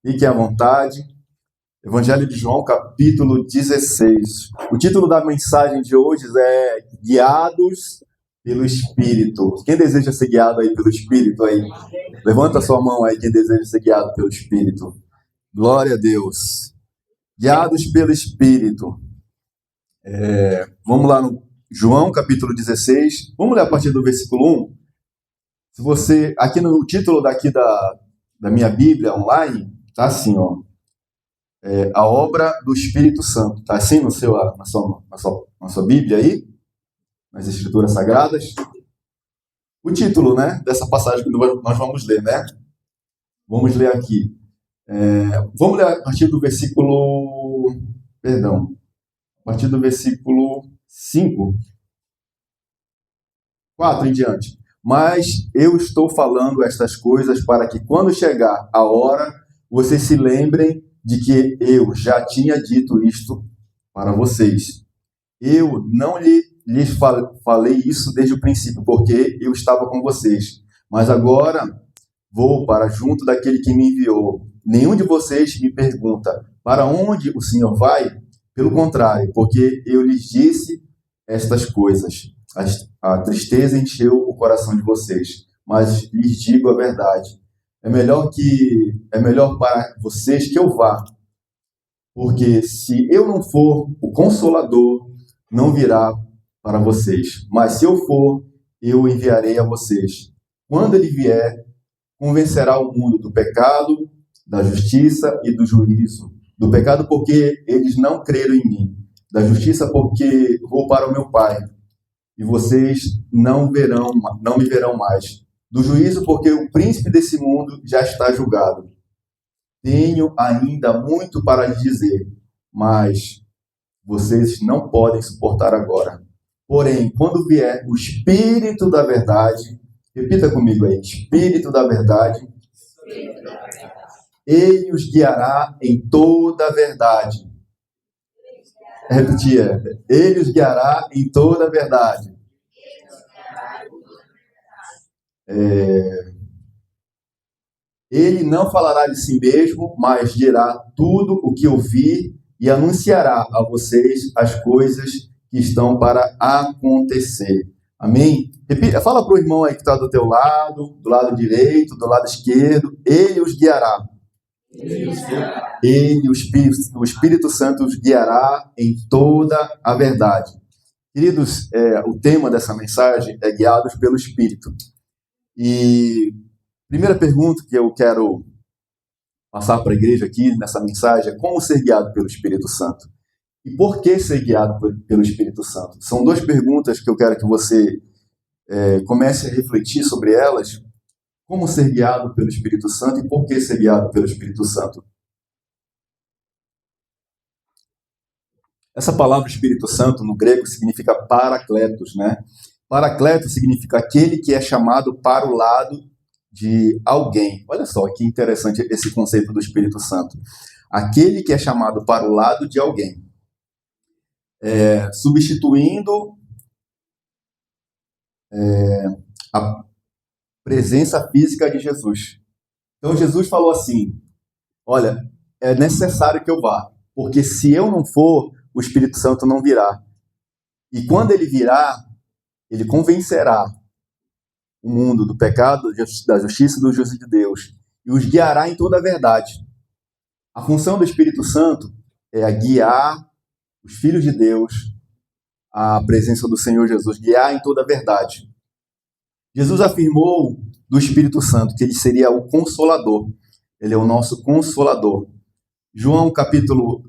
Fiquem à vontade. Evangelho de João, capítulo 16. O título da mensagem de hoje é Guiados pelo Espírito. Quem deseja ser guiado aí pelo Espírito aí? Levanta a sua mão aí, quem deseja ser guiado pelo Espírito. Glória a Deus. Guiados pelo Espírito. Vamos lá no João, capítulo 16. Vamos ler a partir do versículo 1. Se você, aqui no título daqui da minha Bíblia online, tá assim, ó. A obra do Espírito Santo. Tá assim na sua Bíblia aí? Nas Escrituras Sagradas? O título, né? Dessa passagem que nós vamos ler, né? Vamos ler aqui. Vamos ler a partir do versículo... A partir do versículo 5. 4 em diante. Mas eu estou falando estas coisas para que quando chegar a hora, vocês se lembrem de que eu já tinha dito isto para vocês. Eu não lhes falei isso desde o princípio, porque eu estava com vocês. Mas agora vou para junto daquele que me enviou. Nenhum de vocês me pergunta, para onde o Senhor vai? Pelo contrário, porque eu lhes disse estas coisas. A tristeza encheu o coração de vocês, mas lhes digo a verdade. É melhor para vocês que eu vá, porque se eu não for, o Consolador não virá para vocês. Mas se eu for, eu o enviarei a vocês. Quando ele vier, convencerá o mundo do pecado, da justiça e do juízo. Do pecado porque eles não creram em mim. Da justiça porque vou para o meu Pai e vocês não me verão mais. Do juízo porque o príncipe desse mundo já está julgado. Tenho ainda muito para lhes dizer, mas vocês não podem suportar agora. Porém, quando vier o Espírito da Verdade, repita comigo aí, Espírito da Verdade, ele os guiará em toda a verdade. Repetir, ele os guiará em toda a verdade. Ele não falará de si mesmo, mas dirá tudo o que ouvir e anunciará a vocês as coisas que estão para acontecer. Amém? Repita, fala para o irmão aí que está do teu lado, do lado direito, do lado esquerdo. Ele os guiará. Ele, o Espírito Santo, os guiará em toda a verdade. Queridos, o tema dessa mensagem é guiados pelo Espírito. E a primeira pergunta que eu quero passar para a igreja aqui nessa mensagem é como ser guiado pelo Espírito Santo? E por que ser guiado pelo Espírito Santo? São duas perguntas que eu quero que você comece a refletir sobre elas. Como ser guiado pelo Espírito Santo e por que ser guiado pelo Espírito Santo? Essa palavra Espírito Santo no grego significa parakletos, né? Parakletos significa aquele que é chamado para o lado de alguém. Olha só que interessante esse conceito do Espírito Santo. Aquele que é chamado para o lado de alguém. Substituindo a presença física de Jesus. Então Jesus falou assim, olha, é necessário que eu vá, porque se eu não for, o Espírito Santo não virá. E quando ele virá, ele convencerá o mundo do pecado, da justiça e do juízo de Deus, e os guiará em toda a verdade. A função do Espírito Santo é guiar os filhos de Deus à presença do Senhor Jesus, guiar em toda a verdade. Jesus afirmou do Espírito Santo que ele seria o Consolador. Ele é o nosso Consolador. João capítulo...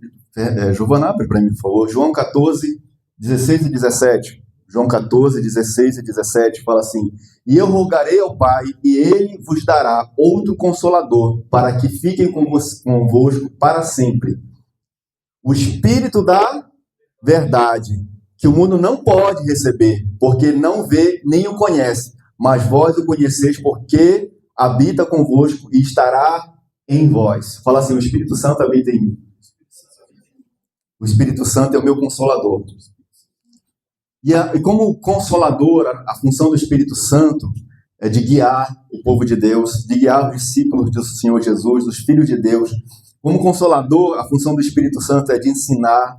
Giovana, abre para mim, por favor. João 14, 16 e 17. João 14, 16 e 17 fala assim: E eu rogarei ao Pai, e Ele vos dará outro Consolador, para que fiquem convosco para sempre. O Espírito da Verdade, que o mundo não pode receber, porque não vê nem o conhece. Mas vós o conheceis porque habita convosco e estará em vós. Fala assim, o Espírito Santo habita em mim. O Espírito Santo é o meu Consolador. E como Consolador, a função do Espírito Santo de guiar o povo de Deus, de guiar os discípulos do Senhor Jesus, os filhos de Deus. Como consolador, a função do Espírito Santo é de ensinar.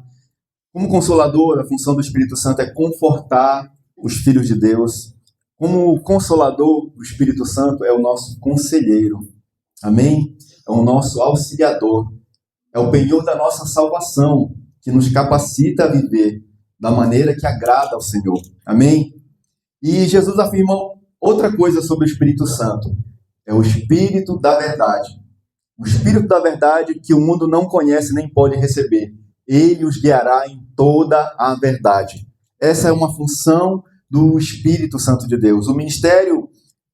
Como consolador, a função do Espírito Santo é confortar os filhos de Deus. Como consolador, o Espírito Santo é o nosso conselheiro. Amém? É o nosso auxiliador. É o penhor da nossa salvação, que nos capacita a viver da maneira que agrada ao Senhor. Amém? E Jesus afirma outra coisa sobre o Espírito Santo. É o Espírito da verdade. O Espírito da verdade que o mundo não conhece nem pode receber. Ele os guiará em toda a verdade. Essa é uma função do Espírito Santo de Deus. O ministério,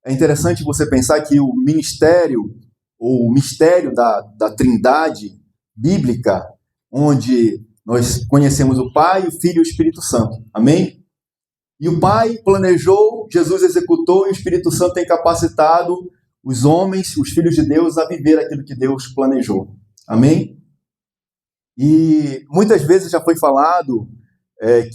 é interessante você pensar que o ministério, ou o mistério da Trindade bíblica, onde nós conhecemos o Pai, o Filho e o Espírito Santo. Amém? E o Pai planejou, Jesus executou e o Espírito Santo tem capacitado os homens, os filhos de Deus, a viver aquilo que Deus planejou. Amém? E muitas vezes já foi falado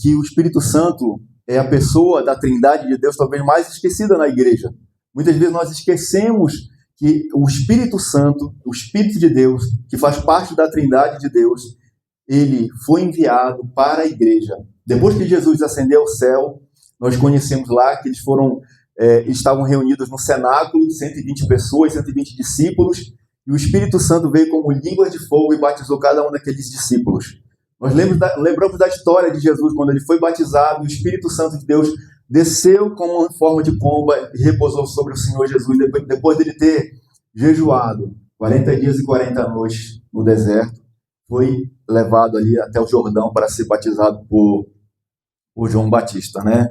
que o Espírito Santo é a pessoa da Trindade de Deus talvez mais esquecida na igreja. Muitas vezes nós esquecemos que o Espírito Santo, o Espírito de Deus, que faz parte da Trindade de Deus, ele foi enviado para a igreja. Depois que Jesus ascendeu ao céu, nós conhecemos lá que eles estavam reunidos no cenáculo, 120 pessoas, 120 discípulos, e o Espírito Santo veio como línguas de fogo e batizou cada um daqueles discípulos. Nós lembramos da história de Jesus, quando ele foi batizado, o Espírito Santo de Deus desceu como em forma de pomba e repousou sobre o Senhor Jesus, depois dele ter jejuado 40 dias e 40 noites no deserto, foi levado ali até o Jordão para ser batizado por João Batista, né?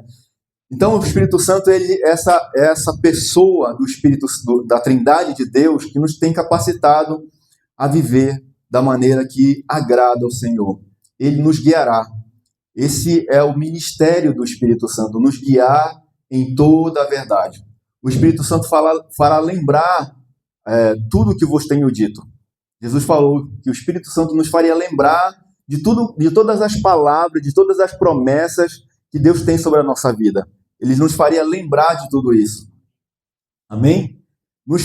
Então, o Espírito Santo, ele é essa pessoa do Espírito, da Trindade de Deus, que nos tem capacitado a viver da maneira que agrada ao Senhor. Ele nos guiará. Esse é o ministério do Espírito Santo, nos guiar em toda a verdade. O Espírito Santo fará lembrar tudo o que vos tenho dito. Jesus falou que o Espírito Santo nos faria lembrar de todas as palavras, de todas as promessas que Deus tem sobre a nossa vida. Ele nos faria lembrar de tudo isso. Amém? Nos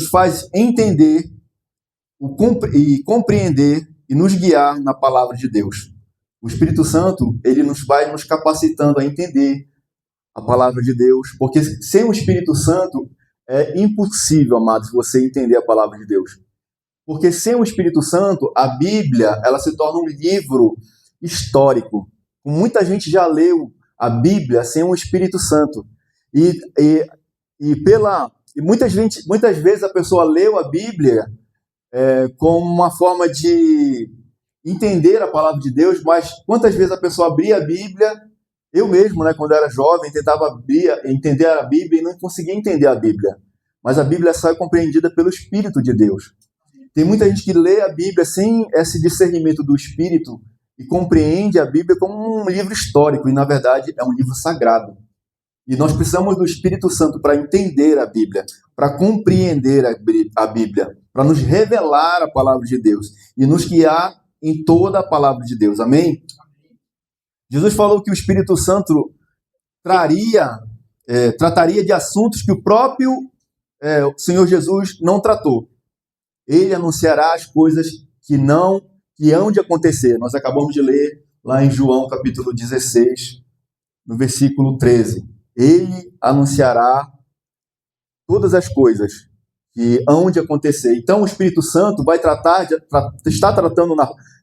faz entender e compreender e nos guiar na palavra de Deus. O Espírito Santo, ele vai nos capacitando a entender a palavra de Deus, porque sem o Espírito Santo é impossível, amados, você entender a palavra de Deus. Porque sem o Espírito Santo, a Bíblia, ela se torna um livro histórico. Muita gente já leu a Bíblia sem o Espírito Santo. Muitas vezes a pessoa leu a Bíblia como uma forma de entender a palavra de Deus, mas quantas vezes a pessoa abria a Bíblia, eu mesmo, né, quando era jovem, tentava entender a Bíblia e não conseguia entender a Bíblia. Mas a Bíblia só é compreendida pelo Espírito de Deus. Tem muita gente que lê a Bíblia sem esse discernimento do Espírito e compreende a Bíblia como um livro histórico, e na verdade é um livro sagrado. E nós precisamos do Espírito Santo para entender a Bíblia, para compreender a Bíblia, para nos revelar a palavra de Deus e nos guiar em toda a palavra de Deus. Amém? Jesus falou que o Espírito Santo trataria de assuntos que o próprio Senhor Jesus não tratou. Ele anunciará as coisas que hão de acontecer. Nós acabamos de ler lá em João capítulo 16, no versículo 13. Ele anunciará todas as coisas que hão de acontecer. Então o Espírito Santo vai está tratando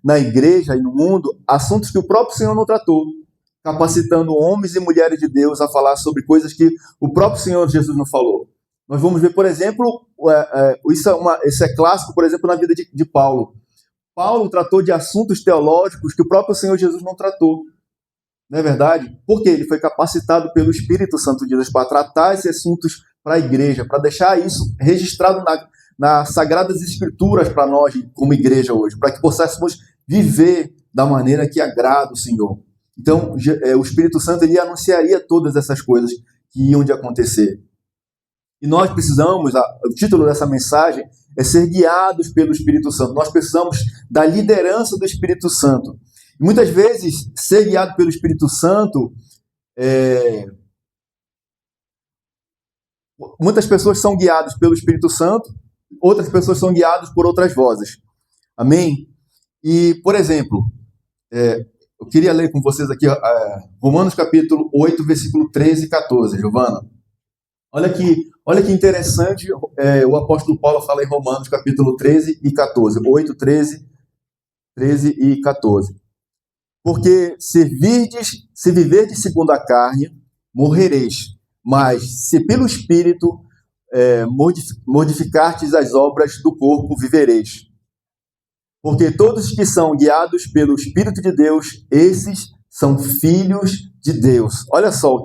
na igreja e no mundo assuntos que o próprio Senhor não tratou, capacitando homens e mulheres de Deus a falar sobre coisas que o próprio Senhor Jesus não falou. Nós vamos ver, por exemplo, isso é clássico, por exemplo, na vida de Paulo. Paulo tratou de assuntos teológicos que o próprio Senhor Jesus não tratou. Não é verdade? Porque ele foi capacitado pelo Espírito Santo de Deus para tratar esses assuntos para a igreja, para deixar isso registrado nas Sagradas Escrituras para nós, como igreja hoje, para que possássemos viver da maneira que agrada o Senhor. Então, o Espírito Santo ele anunciaria todas essas coisas que iam de acontecer. E nós precisamos, o título dessa mensagem é ser guiados pelo Espírito Santo. Nós precisamos da liderança do Espírito Santo. E muitas vezes, ser guiado pelo Espírito Santo Muitas pessoas são guiadas pelo Espírito Santo, outras pessoas são guiadas por outras vozes. Amém? E, por exemplo, eu queria ler com vocês aqui Romanos capítulo 8, versículo 13 e 14, Giovana. Olha que interessante, o apóstolo Paulo fala em Romanos capítulo 13 e 14. 8, 13 e 14. Porque se viverdes segundo a carne, morrereis. Mas se pelo Espírito modificardes as obras do corpo, vivereis. Porque todos que são guiados pelo Espírito de Deus, esses são filhos de Deus. Olha só o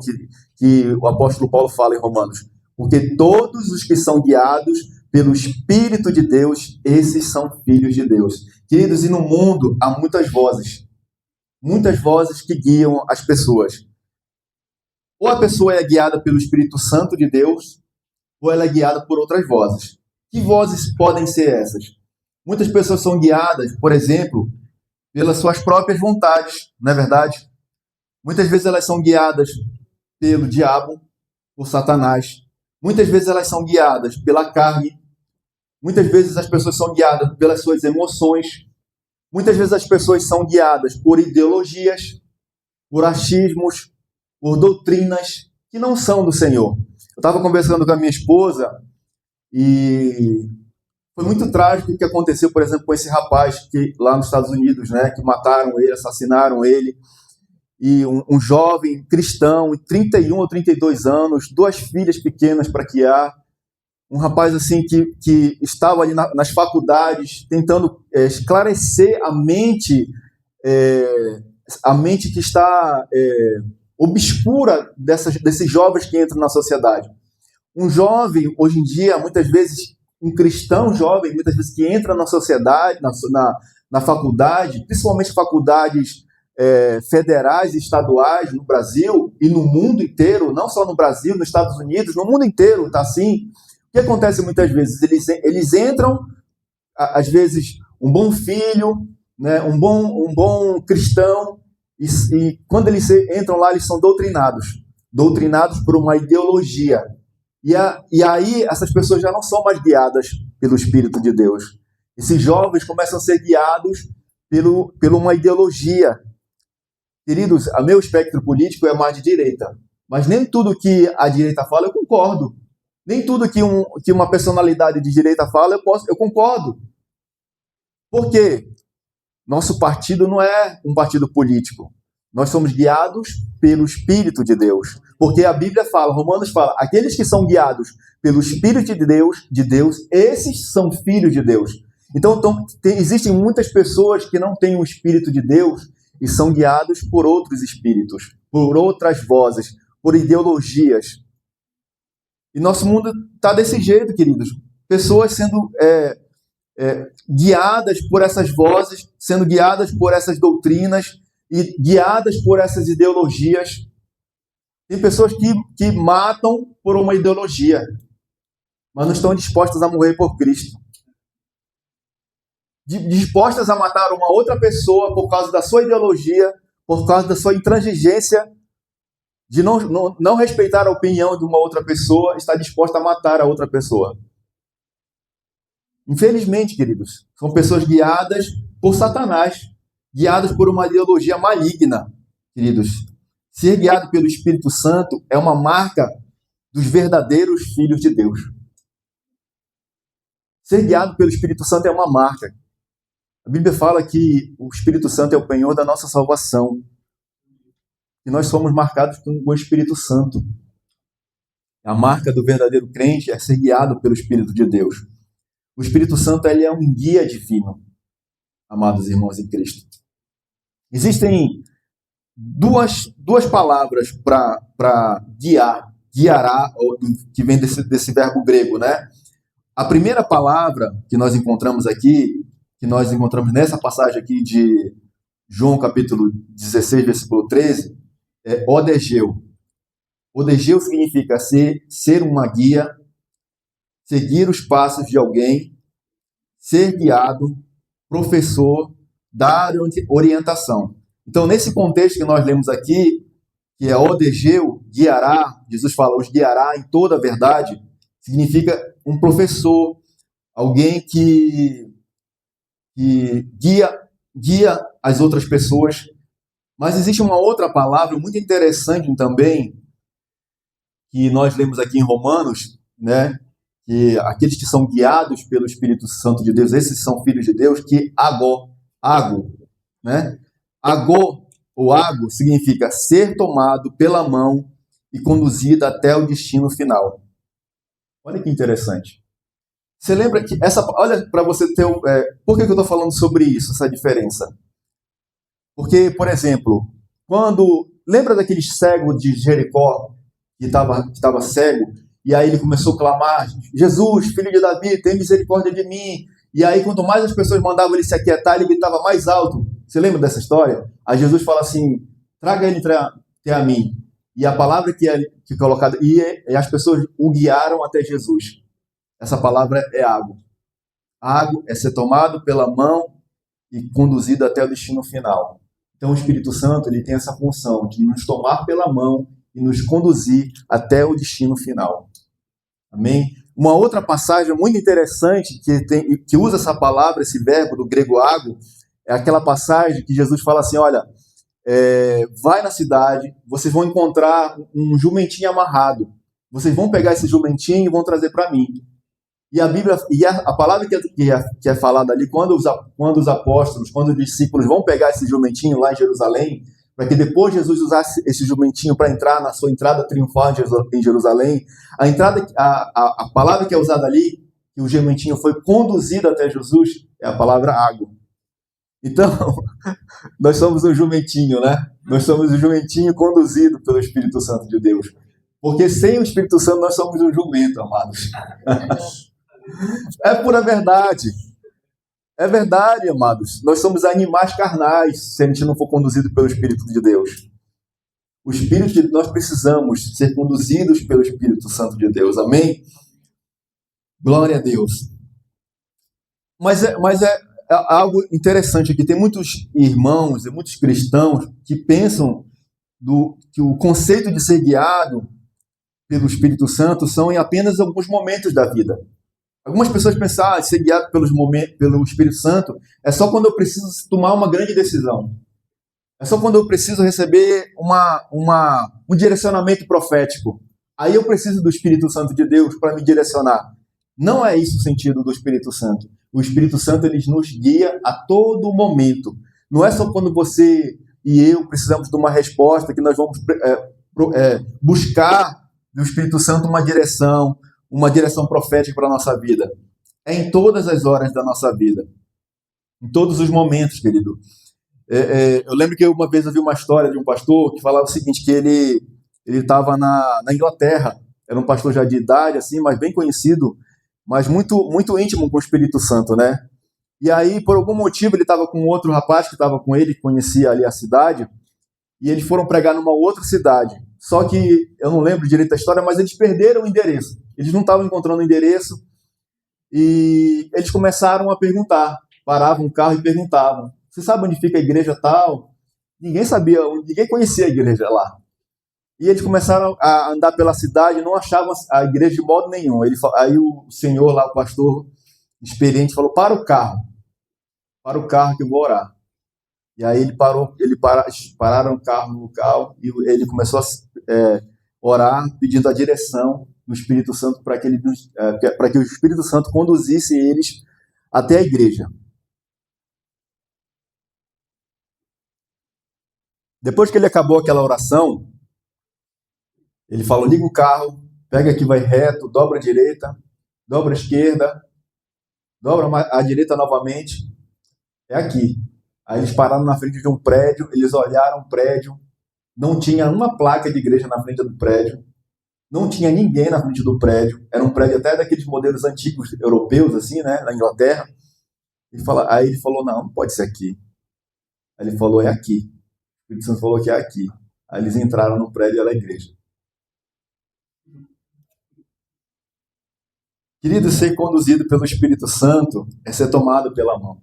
que o apóstolo Paulo fala em Romanos. Porque todos os que são guiados pelo Espírito de Deus, esses são filhos de Deus. Queridos, e no mundo há muitas vozes que guiam as pessoas. Ou a pessoa é guiada pelo Espírito Santo de Deus, ou ela é guiada por outras vozes. Que vozes podem ser essas? Muitas pessoas são guiadas, por exemplo, pelas suas próprias vontades, não é verdade? Muitas vezes elas são guiadas pelo diabo, por Satanás. Muitas vezes elas são guiadas pela carne. Muitas vezes as pessoas são guiadas pelas suas emoções. Muitas vezes as pessoas são guiadas por ideologias, por achismos, por doutrinas que não são do Senhor. Eu estava conversando com a minha esposa e foi muito trágico o que aconteceu, por exemplo, com esse rapaz que lá nos Estados Unidos, né, que mataram ele, assassinaram ele. E um jovem cristão, 31 ou 32 anos, 2 filhas pequenas para criar, um rapaz assim que estava ali nas faculdades tentando esclarecer a mente que está obscura desses jovens que entram na sociedade. Um jovem, hoje em dia, muitas vezes, um cristão jovem, muitas vezes que entra na sociedade, na faculdade, principalmente faculdades federais e estaduais no Brasil e no mundo inteiro, não só no Brasil, nos Estados Unidos, no mundo inteiro está assim. O que acontece muitas vezes? Eles entram, às vezes, um bom filho, né, um bom cristão, e quando eles entram lá, eles são doutrinados por uma ideologia. E aí, essas pessoas já não são mais guiadas pelo Espírito de Deus. Esses jovens começam a ser guiados por uma ideologia. Queridos, o meu espectro político é mais de direita, mas nem tudo que a direita fala eu concordo. Nem tudo que uma personalidade de direita fala eu concordo. Por quê? Nosso partido não é um partido político. Nós somos guiados pelo Espírito de Deus. Porque a Bíblia fala, Romanos fala, aqueles que são guiados pelo Espírito de Deus, esses são filhos de Deus. Então existem muitas pessoas que não têm o Espírito de Deus e são guiados por outros espíritos, por outras vozes, por ideologias. E nosso mundo está desse jeito, queridos. Pessoas sendo guiadas por essas vozes, sendo guiadas por essas doutrinas e guiadas por essas ideologias. Tem pessoas que matam por uma ideologia, mas não estão dispostas a morrer por Cristo. Dispostas a matar uma outra pessoa por causa da sua ideologia, por causa da sua intransigência, de não respeitar a opinião de uma outra pessoa, está disposta a matar a outra pessoa. Infelizmente, queridos, são pessoas guiadas por Satanás, guiadas por uma ideologia maligna, queridos. Ser guiado pelo Espírito Santo é uma marca dos verdadeiros filhos de Deus. Ser guiado pelo Espírito Santo é uma marca. A Bíblia fala que o Espírito Santo é o penhor da nossa salvação. E nós somos marcados com o Espírito Santo. A marca do verdadeiro crente é ser guiado pelo Espírito de Deus. O Espírito Santo ele é um guia divino, amados irmãos em Cristo. Existem duas palavras para guiará, que vem desse verbo grego, né? A primeira palavra que nós encontramos aqui, que nós encontramos nessa passagem aqui de João capítulo 16, versículo 13, é odegeu. Odegeu significa ser uma guia, seguir os passos de alguém, ser guiado, professor, dar orientação. Então, nesse contexto que nós lemos aqui, que é odegeu, guiará, Jesus fala, os guiará em toda a verdade, significa um professor, alguém que guia as outras pessoas. Mas existe uma outra palavra muito interessante também, que nós lemos aqui em Romanos, né? Que aqueles que são guiados pelo Espírito Santo de Deus, esses são filhos de Deus, que ago, né? Ago, ou ago, significa ser tomado pela mão e conduzido até o destino final. Olha que interessante. Você lembra que olha para você ter, por que eu estou falando sobre isso, essa diferença? Porque, por exemplo, lembra daquele cego de Jericó que estava cego, e aí ele começou a clamar: Jesus, filho de Davi, tem misericórdia de mim. E aí, quanto mais as pessoas mandavam ele se aquietar, ele gritava mais alto. Você lembra dessa história? Aí Jesus fala assim: traga ele até a mim. E a palavra que é colocada, e as pessoas o guiaram até Jesus. Essa palavra é água. Água é ser tomado pela mão e conduzido até o destino final. Então o Espírito Santo ele tem essa função de nos tomar pela mão e nos conduzir até o destino final. Amém? Uma outra passagem muito interessante que usa essa palavra, esse verbo do grego água, é aquela passagem que Jesus fala assim: olha, vai na cidade, vocês vão encontrar um jumentinho amarrado. Vocês vão pegar esse jumentinho e vão trazer para mim. E a Bíblia, a palavra que é falada ali, quando os apóstolos, quando os discípulos vão pegar esse jumentinho lá em Jerusalém, para que depois Jesus usasse esse jumentinho para entrar na sua entrada triunfal em Jerusalém, a palavra que é usada ali, que o jumentinho foi conduzido até Jesus, é a palavra água. Então, nós somos um jumentinho, né? Nós somos um jumentinho conduzido pelo Espírito Santo de Deus. Porque sem o Espírito Santo nós somos um jumento, amados. É pura verdade. É verdade, amados. Nós somos animais carnais se a gente não for conduzido pelo Espírito de Deus. Nós precisamos ser conduzidos pelo Espírito Santo de Deus. Amém? Glória a Deus. Mas é algo interessante aqui. Tem muitos irmãos e muitos cristãos que pensam que o conceito de ser guiado pelo Espírito Santo são em apenas alguns momentos da vida. Algumas pessoas pensam, ser guiado pelo Espírito Santo é só quando eu preciso tomar uma grande decisão. É só quando eu preciso receber um direcionamento profético. Aí eu preciso do Espírito Santo de Deus para me direcionar. Não é isso o sentido do Espírito Santo. O Espírito Santo ele nos guia a todo momento. Não é só quando você e eu precisamos de uma resposta que nós vamos buscar do Espírito Santo uma direção profética para a nossa vida. É em todas as horas da nossa vida. Em todos os momentos, querido. Eu lembro que uma vez eu vi uma história de um pastor que falava o seguinte, que ele estava na Inglaterra. Era um pastor já de idade, assim, mas bem conhecido, mas muito, muito íntimo com o Espírito Santo, né? E aí, por algum motivo, ele estava com outro rapaz que estava com ele, que conhecia ali a cidade, e eles foram pregar numa outra cidade. Só que, eu não lembro direito da história, mas eles perderam o endereço. Eles não estavam encontrando o endereço, e eles começaram a perguntar. Paravam o carro e perguntavam: você sabe onde fica a igreja tal? Ninguém sabia, ninguém conhecia a igreja lá. E eles começaram a andar pela cidade e não achavam a igreja de modo nenhum. Aí o senhor lá, o pastor experiente, falou: para o carro que eu vou orar. E aí pararam o carro no local e ele começou a orar, pedindo a direção do Espírito Santo para que o Espírito Santo conduzisse eles até a igreja. Depois que ele acabou aquela oração, ele falou: liga o carro, pega aqui, vai reto, dobra a direita, dobra a esquerda, dobra a direita novamente, é aqui. Aí eles pararam na frente de um prédio, eles olharam o prédio, não tinha uma placa de igreja na frente do prédio, não tinha ninguém na frente do prédio, era um prédio até daqueles modelos antigos europeus, assim, né, na Inglaterra. Aí ele falou: não pode ser aqui. Aí ele falou: é aqui. O Espírito Santo falou que é aqui. Aí eles entraram no prédio e era a igreja. Querido, ser conduzido pelo Espírito Santo é ser tomado pela mão.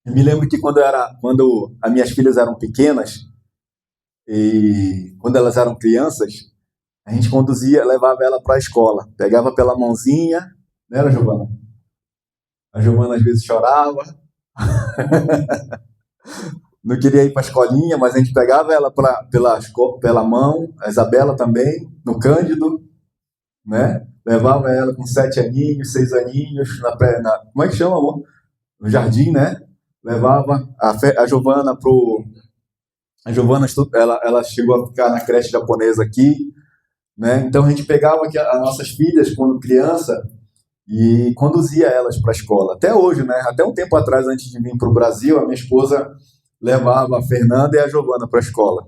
Eu me lembro que quando as minhas filhas eram pequenas, E quando elas eram crianças, a gente conduzia, levava ela para a escola. Pegava pela mãozinha, não era, Giovana? A Giovana às vezes chorava, não queria ir para a escolinha, mas a gente pegava ela pela mão, a Isabela também, no Cândido, né? Levava ela com 7 aninhos, 6 aninhos, como é que chama, amor? No jardim, né? Levava a Giovana A Giovana, ela chegou a ficar na creche japonesa aqui, né? Então a gente pegava aqui as nossas filhas quando criança e conduzia elas para a escola. Até hoje, né? Até um tempo atrás, antes de vir para o Brasil, a minha esposa levava a Fernanda e a Giovana para a escola.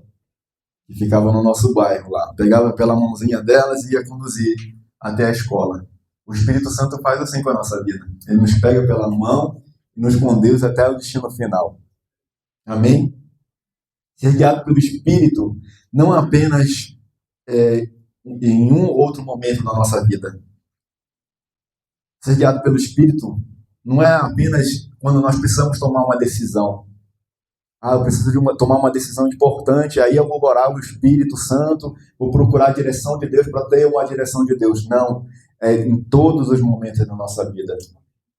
E ficava no nosso bairro lá. Pegava pela mãozinha delas e ia conduzir até a escola. O Espírito Santo faz assim com a nossa vida. Ele nos pega pela mão e nos conduz até o destino final. Amém? Ser guiado pelo Espírito não apenas em um ou outro momento da nossa vida. Ser guiado pelo Espírito não é apenas quando nós precisamos tomar uma decisão. Eu preciso tomar uma decisão importante, aí eu vou orar o Espírito Santo, vou procurar a direção de Deus para ter uma direção de Deus. Não, é em todos os momentos da nossa vida.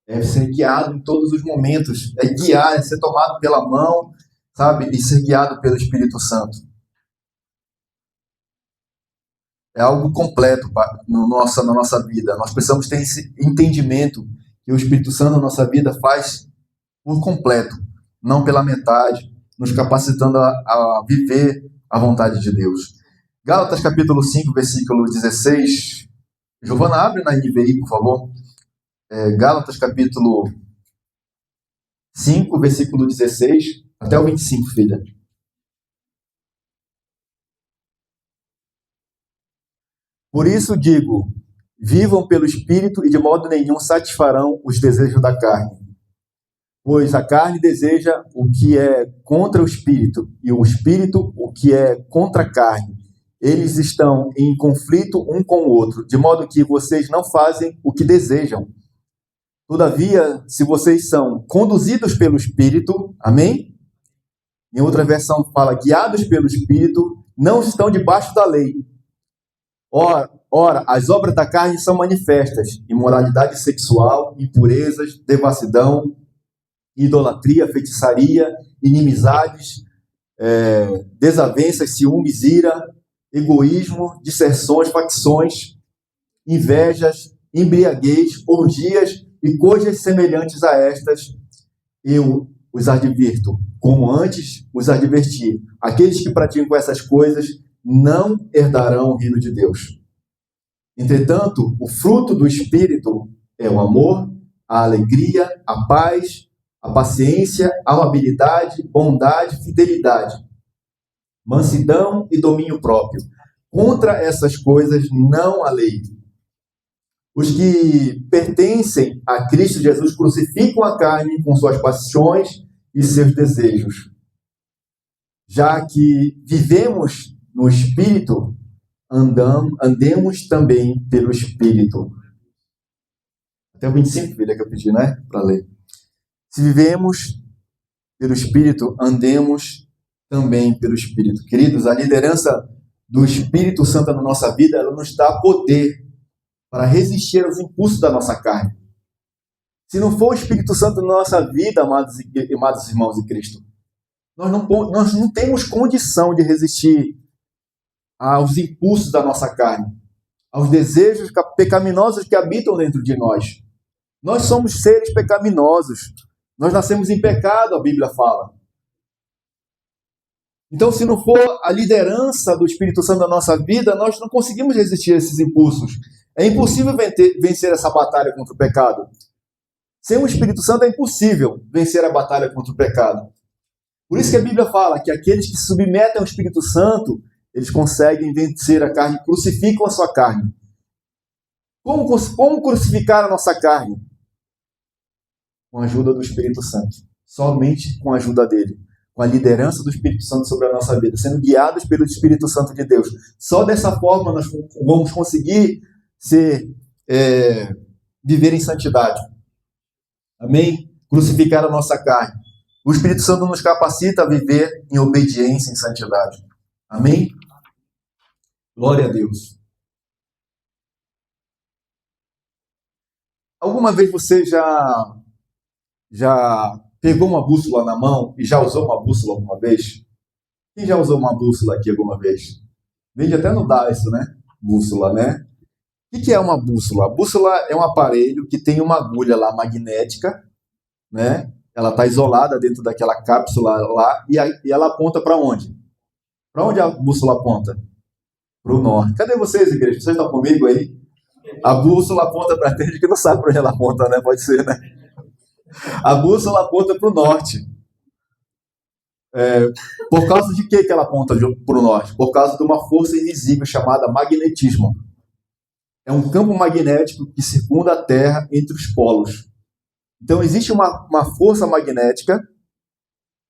É ser guiado em todos os momentos. É guiar, é ser tomado pela mão, sabe? E ser guiado pelo Espírito Santo. É algo completo na nossa vida. Nós precisamos ter esse entendimento que o Espírito Santo na nossa vida faz por completo, não pela metade, nos capacitando a viver a vontade de Deus. Gálatas capítulo 5, versículo 16. Giovana, abre na NVI, por favor. Gálatas capítulo 5, versículo 16, até o 25, filha. Por isso digo, vivam pelo Espírito e de modo nenhum satisfarão os desejos da carne. Pois a carne deseja o que é contra o Espírito, e o Espírito o que é contra a carne. Eles estão em conflito um com o outro, de modo que vocês não fazem o que desejam. Todavia, se vocês são conduzidos pelo Espírito, amém? Em outra versão fala, guiados pelo Espírito, não estão debaixo da lei. Ora, as obras da carne são manifestas: imoralidade sexual, impurezas, devassidão, idolatria, feitiçaria, inimizades, desavenças, ciúmes, ira, egoísmo, disserções, facções, invejas, embriaguez, orgias e coisas semelhantes a estas. Eu os advirto, como antes os adverti. Aqueles que praticam essas coisas não herdarão o reino de Deus. Entretanto, o fruto do Espírito é o amor, a alegria, a paz, a paciência, a amabilidade, bondade, fidelidade, mansidão e domínio próprio. Contra essas coisas não há lei. Os que pertencem a Cristo Jesus crucificam a carne com suas paixões e seus desejos. Já que vivemos no Espírito, andemos também pelo Espírito. Até o 25, filha, que eu pedi, né? Para ler. Se vivemos pelo Espírito, andemos também pelo Espírito. Queridos, a liderança do Espírito Santo na nossa vida, ela nos dá poder para resistir aos impulsos da nossa carne. Se não for o Espírito Santo na nossa vida, amados irmãos em Cristo, nós não temos condição de resistir aos impulsos da nossa carne, aos desejos pecaminosos que habitam dentro de nós. Nós somos seres pecaminosos. Nós nascemos em pecado, a Bíblia fala. Então, se não for a liderança do Espírito Santo na nossa vida, nós não conseguimos resistir a esses impulsos. É impossível vencer essa batalha contra o pecado. Sem o Espírito Santo é impossível vencer a batalha contra o pecado. Por isso que a Bíblia fala que aqueles que se submetem ao Espírito Santo, eles conseguem vencer a carne, crucificam a sua carne. Como crucificar a nossa carne? Com a ajuda do Espírito Santo. Somente com a ajuda dele. Com a liderança do Espírito Santo sobre a nossa vida. Sendo guiados pelo Espírito Santo de Deus. Só dessa forma nós vamos conseguir viver em santidade. Amém? Crucificar a nossa carne. O Espírito Santo nos capacita a viver em obediência, em santidade. Amém? Glória a Deus. Alguma vez você já pegou uma bússola na mão e já usou uma bússola alguma vez? Quem já usou uma bússola aqui alguma vez? Vende até no Daiso, né? Bússola, né? O que é uma bússola? A bússola é um aparelho que tem uma agulha lá magnética, né? Ela está isolada dentro daquela cápsula lá e ela aponta para onde? Para onde a bússola aponta? Para o norte. Cadê vocês, igreja? Vocês estão comigo aí? A bússola aponta para frente, que não sabe para onde ela aponta, né? Pode ser, né? A bússola aponta para o norte. Por causa de que ela aponta para o norte? Por causa de uma força invisível chamada magnetismo. É um campo magnético que circunda a Terra entre os polos. Então, existe uma força magnética,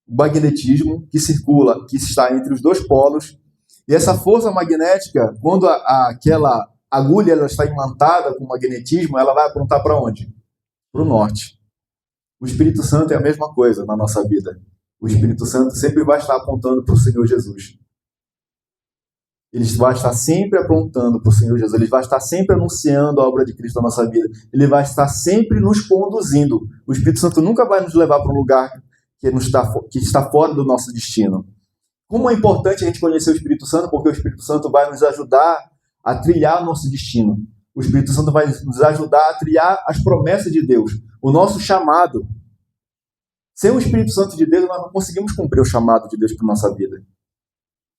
o magnetismo, que circula, que está entre os dois polos. E essa força magnética, quando aquela agulha ela está imantada com magnetismo, ela vai apontar para onde? Para o norte. O Espírito Santo é a mesma coisa na nossa vida. O Espírito Santo sempre vai estar apontando para o Senhor Jesus. Ele vai estar sempre apontando para o Senhor Jesus. Ele vai estar sempre anunciando a obra de Cristo na nossa vida. Ele vai estar sempre nos conduzindo. O Espírito Santo nunca vai nos levar para um lugar que está fora do nosso destino. Como é importante a gente conhecer o Espírito Santo, porque o Espírito Santo vai nos ajudar a trilhar o nosso destino. O Espírito Santo vai nos ajudar a trilhar as promessas de Deus, o nosso chamado. Sem o Espírito Santo de Deus, nós não conseguimos cumprir o chamado de Deus para a nossa vida.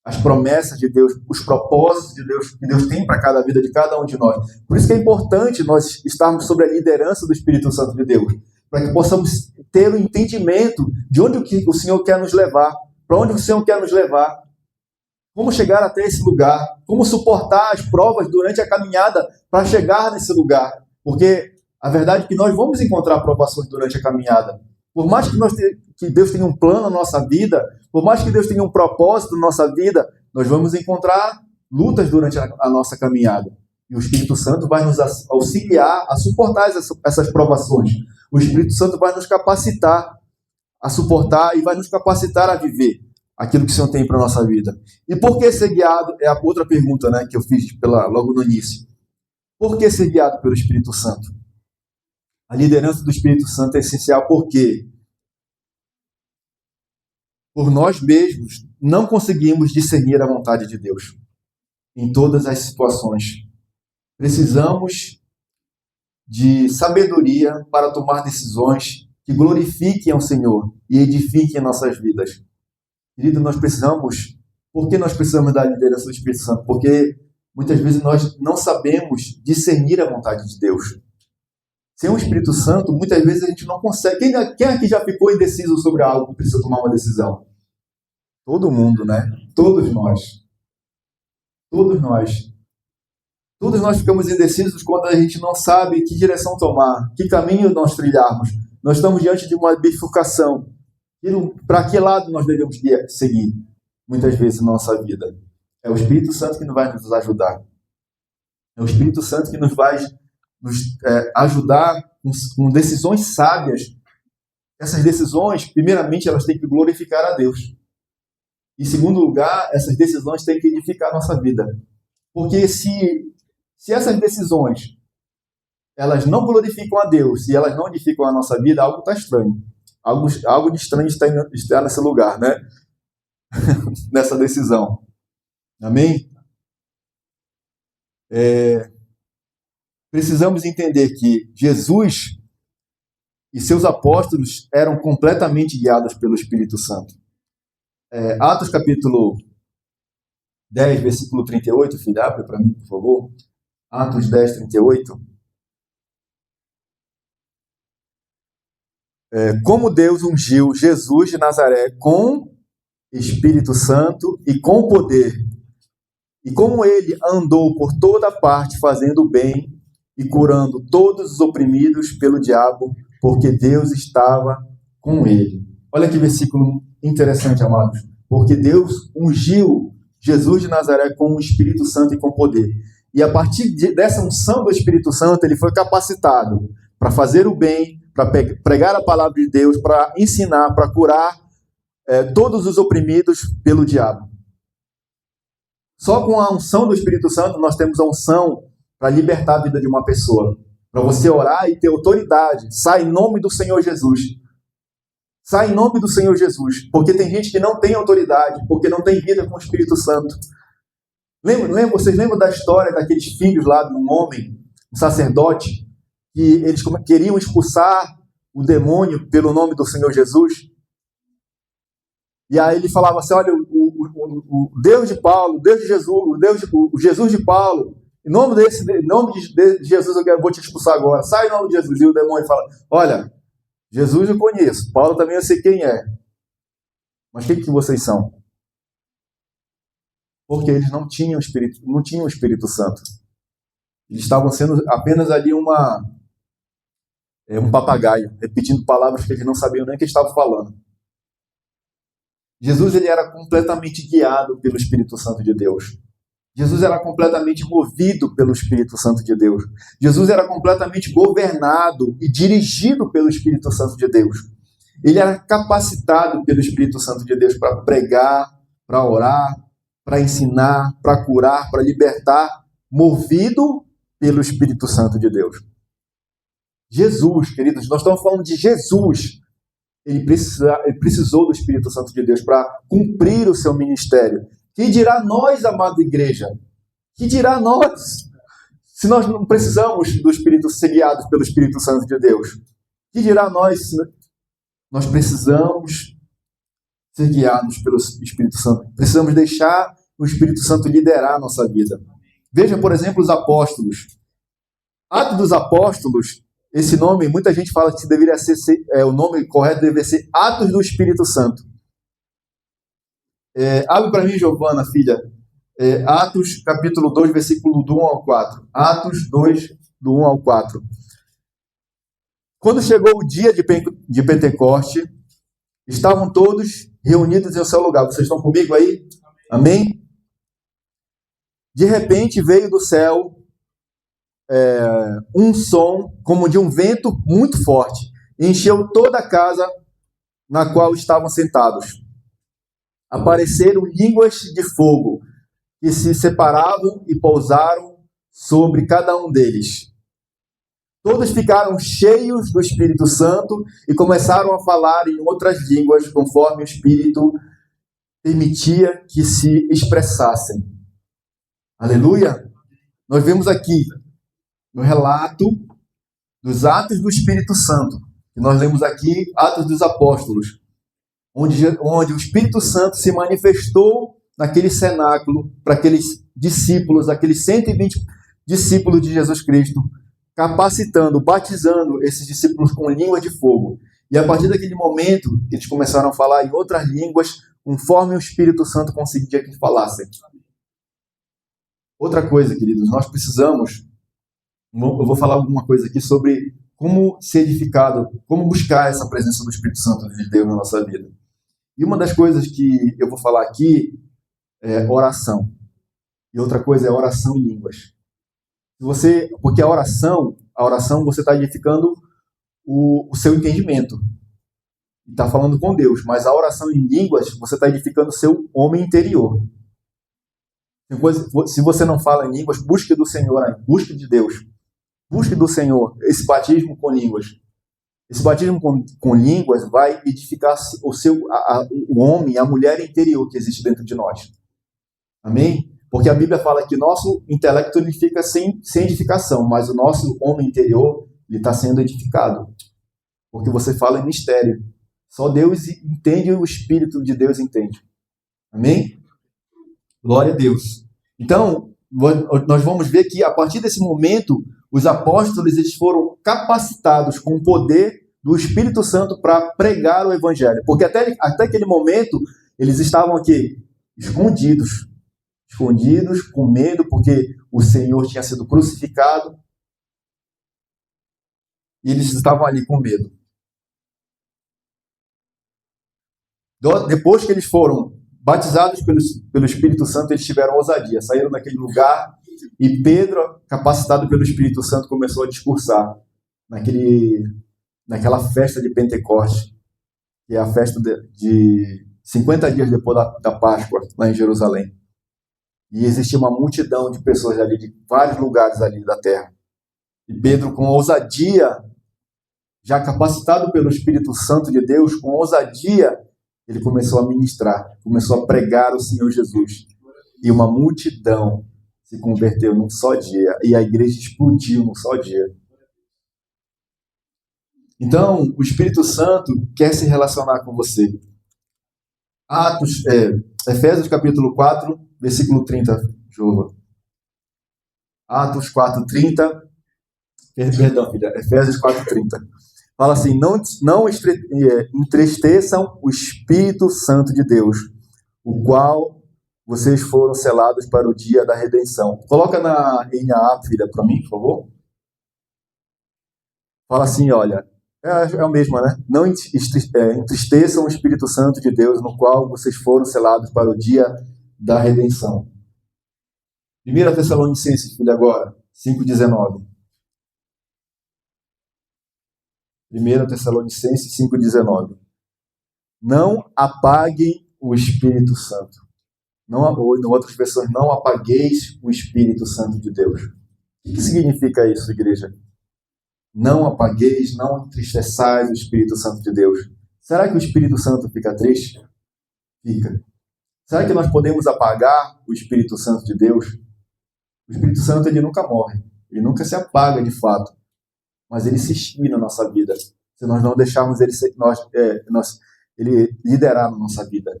As promessas de Deus, os propósitos de Deus que Deus tem para cada vida de cada um de nós. Por isso que é importante nós estarmos sob a liderança do Espírito Santo de Deus, para que possamos ter o entendimento de onde o Senhor quer nos levar, para onde o Senhor quer nos levar, como chegar até esse lugar, como suportar as provas durante a caminhada para chegar nesse lugar. Porque a verdade é que nós vamos encontrar provações durante a caminhada. Por mais que Deus tenha um plano na nossa vida, por mais que Deus tenha um propósito na nossa vida, nós vamos encontrar lutas durante a nossa caminhada. E o Espírito Santo vai nos auxiliar a suportar essas provações. O Espírito Santo vai nos capacitar a suportar e vai nos capacitar a viver aquilo que o Senhor tem para a nossa vida. E por que ser guiado? É a outra pergunta, né, que eu fiz logo no início. Por que ser guiado pelo Espírito Santo? A liderança do Espírito Santo é essencial porque por nós mesmos não conseguimos discernir a vontade de Deus em todas as situações. Precisamos de sabedoria para tomar decisões que glorifiquem ao Senhor e edifiquem nossas vidas. Querido, por que nós precisamos da liderança do Espírito Santo? Porque muitas vezes nós não sabemos discernir a vontade de Deus. Sem o Espírito Santo, muitas vezes a gente não consegue. Quem aqui já ficou indeciso sobre algo e precisa tomar uma decisão? Todo mundo, né? Todos nós. Todos nós. Todos nós ficamos indecisos quando a gente não sabe que direção tomar, que caminho nós trilharmos. Nós estamos diante de uma bifurcação. Para que lado nós devemos seguir? Muitas vezes na nossa vida. É o Espírito Santo que nos vai nos ajudar. É o Espírito Santo que nos vai nos ajudar com decisões sábias. Essas decisões, primeiramente, elas têm que glorificar a Deus. Em segundo lugar, essas decisões têm que edificar a nossa vida. Porque se essas decisões elas não glorificam a Deus, se elas não edificam a nossa vida, algo está estranho. Algo de estranho está nesse lugar, né? Nessa decisão. Amém? Precisamos entender que Jesus e seus apóstolos eram completamente guiados pelo Espírito Santo. Atos capítulo 10, versículo 38, filho, abre para mim, por favor. Atos 10, 38. Como Deus ungiu Jesus de Nazaré com Espírito Santo e com poder, e como ele andou por toda parte fazendo o bem e curando todos os oprimidos pelo diabo, porque Deus estava com ele. Olha que versículo interessante, amados. Porque Deus ungiu Jesus de Nazaré com o Espírito Santo e com poder. E a partir dessa unção do Espírito Santo, ele foi capacitado para fazer o bem, para pregar a palavra de Deus, para ensinar, para curar todos os oprimidos pelo diabo. Só com a unção do Espírito Santo nós temos a unção para libertar a vida de uma pessoa. Para você orar e ter autoridade. Sai em nome do Senhor Jesus. Sai em nome do Senhor Jesus. Porque tem gente que não tem autoridade, porque não tem vida com o Espírito Santo. Vocês lembram da história daqueles filhos lá de um homem, um sacerdote, que eles queriam expulsar o demônio pelo nome do Senhor Jesus? E aí ele falava assim, olha, o Deus de Paulo, o Deus de Jesus, o Jesus de Paulo, em nome de Jesus eu vou te expulsar agora, sai em nome de Jesus. E o demônio fala, olha, Jesus eu conheço, Paulo também eu sei quem é, mas quem que vocês são? Porque eles não tinham o Espírito Santo. Eles estavam sendo apenas ali um papagaio, repetindo palavras que eles não sabiam nem o que estavam falando. Jesus ele era completamente guiado pelo Espírito Santo de Deus. Jesus era completamente movido pelo Espírito Santo de Deus. Jesus era completamente governado e dirigido pelo Espírito Santo de Deus. Ele era capacitado pelo Espírito Santo de Deus para pregar, para orar, para ensinar, para curar, para libertar, movido pelo Espírito Santo de Deus. Jesus, queridos, nós estamos falando de Jesus. Ele precisou do Espírito Santo de Deus para cumprir o seu ministério. Que dirá nós, amada igreja? Que dirá nós? Se nós não precisamos do Espírito ser guiados pelo Espírito Santo de Deus. Que dirá nós? Nós precisamos ser guiados pelo Espírito Santo. Precisamos deixar o Espírito Santo liderar a nossa vida. Veja, por exemplo, os apóstolos. Atos dos Apóstolos, esse nome, muita gente fala que deveria ser o nome correto deveria ser Atos do Espírito Santo. Abre para mim, Giovana, filha. Atos, capítulo 2, versículo do 1 ao 4. Atos 2, do 1 ao 4. Quando chegou o dia de Pentecoste, estavam todos reunidos em um só lugar. Vocês estão comigo aí? Amém? De repente veio do céu um som como de um vento muito forte. E encheu toda a casa na qual estavam sentados. Apareceram línguas de fogo que se separavam e pousaram sobre cada um deles. Todos ficaram cheios do Espírito Santo e começaram a falar em outras línguas, conforme o Espírito permitia que se expressassem. Aleluia! Nós vemos aqui, no relato dos Atos do Espírito Santo, que nós lemos aqui, Atos dos Apóstolos, onde o Espírito Santo se manifestou naquele cenáculo para aqueles discípulos, aqueles 120 discípulos de Jesus Cristo, capacitando, batizando esses discípulos com língua de fogo. E a partir daquele momento, eles começaram a falar em outras línguas, conforme o Espírito Santo conseguia que falassem. Outra coisa, queridos, nós precisamos, eu vou falar alguma coisa aqui sobre como ser edificado, como buscar essa presença do Espírito Santo de Deus na nossa vida. E uma das coisas que eu vou falar aqui é oração. E outra coisa é oração em línguas. Porque a oração você está edificando o seu entendimento. Está falando com Deus. Mas a oração em línguas, você está edificando o seu homem interior. Se você não fala em línguas, busque do Senhor, busque de Deus. Busque do Senhor esse batismo com línguas. Esse batismo com línguas vai edificar o homem, a mulher interior que existe dentro de nós. Amém? Porque a Bíblia fala que nosso intelecto ele fica sem edificação, mas o nosso homem interior está sendo edificado. Porque você fala em mistério. Só Deus entende, o Espírito de Deus entende. Amém? Glória a Deus. Então, nós vamos ver que a partir desse momento, os apóstolos eles foram capacitados com o poder do Espírito Santo para pregar o Evangelho. Porque até aquele momento, eles estavam aqui escondidos, com medo, porque o Senhor tinha sido crucificado. E eles estavam ali com medo. Depois que eles foram batizados pelo Espírito Santo, eles tiveram ousadia, saíram daquele lugar e Pedro, capacitado pelo Espírito Santo, começou a discursar naquela festa de Pentecoste, que é a festa de 50 dias depois da Páscoa, lá em Jerusalém. E existia uma multidão de pessoas ali, de vários lugares ali da terra. E Pedro, com ousadia, já capacitado pelo Espírito Santo de Deus, com ousadia, ele começou a ministrar, começou a pregar o Senhor Jesus. E uma multidão se converteu num só dia, e a igreja explodiu num só dia. Então, o Espírito Santo quer se relacionar com você. Efésios capítulo 4, versículo 30, Jova. Atos 4, 30. Perdão, filha. Efésios 4, 30. Fala assim: não entristeçam o Espírito Santo de Deus, o qual vocês foram selados para o dia da redenção. Coloca na NAA, filha, para mim, por favor. Fala assim, olha, é o mesmo, né? Não entristeçam o Espírito Santo de Deus, no qual vocês foram selados para o dia da redenção. 1 Tessalonicenses, filha, agora, 5,19. 1 Tessalonicenses 5,19. Não apaguem o Espírito Santo. Não, em outras versões, não apagueis o Espírito Santo de Deus. O que significa isso, igreja? Não apagueis, não entristeçais o Espírito Santo de Deus. Será que o Espírito Santo fica triste? Fica. Será que nós podemos apagar o Espírito Santo de Deus? O Espírito Santo, ele nunca morre. Ele nunca se apaga de fato. Mas ele se extingue na nossa vida. Se nós não deixarmos ele liderar na nossa vida.